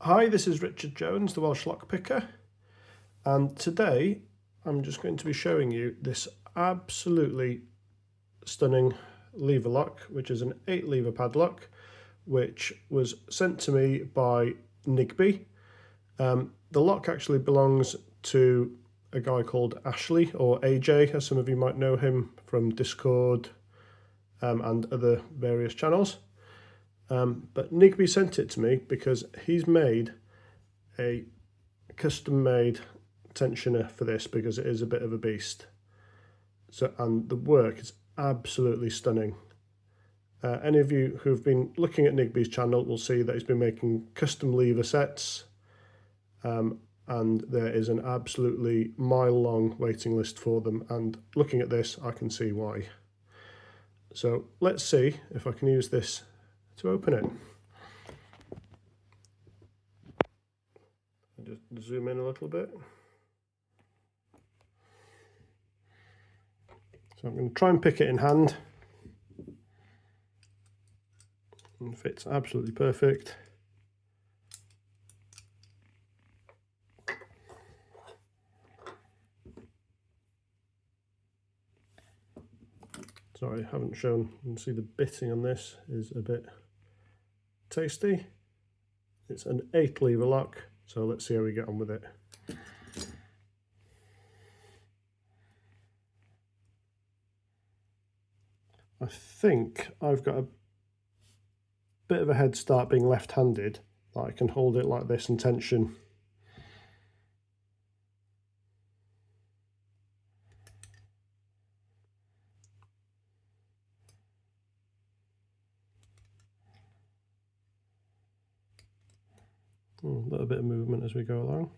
Hi, this is Richard Jones, the Welsh lock picker, and today I'm just going to be showing you this absolutely stunning lever lock, which is an 8-lever padlock, which was sent to me by Nigby. The lock actually belongs to a guy called Ashley, or AJ, as some of you might know him from Discord and other various channels. But Nigby sent it to me because he's made a custom-made tensioner for this, because it is a bit of a beast. So, and the work is absolutely stunning. Any of you who've been looking at Nigby's channel will see that he's been making custom lever sets, and there is an absolutely mile-long waiting list for them, and looking at this I can see why. So let's see if I can use this to open it. Just zoom in a little bit. So I'm going to try and pick it in hand. It fits absolutely perfect. Sorry, I haven't shown. You can see the bitting on this is a bit tasty. It's an 8-lever lock, so let's see how we get on with it. I think I've got a bit of a head start being left-handed, that I can hold it like this and tension. A little bit of movement as we go along.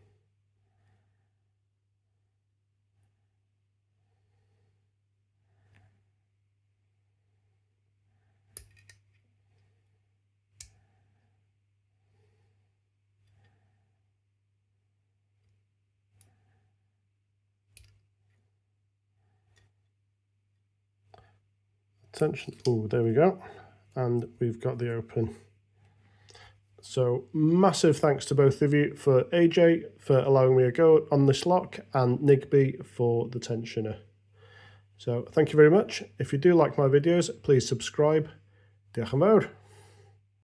Tension. Oh, there we go. And we've got the open. So massive thanks to both of you, for AJ for allowing me a go on this lock, and Nigby for the tensioner. So thank you very much. If you do like my videos, please subscribe. Diolch yn fawr.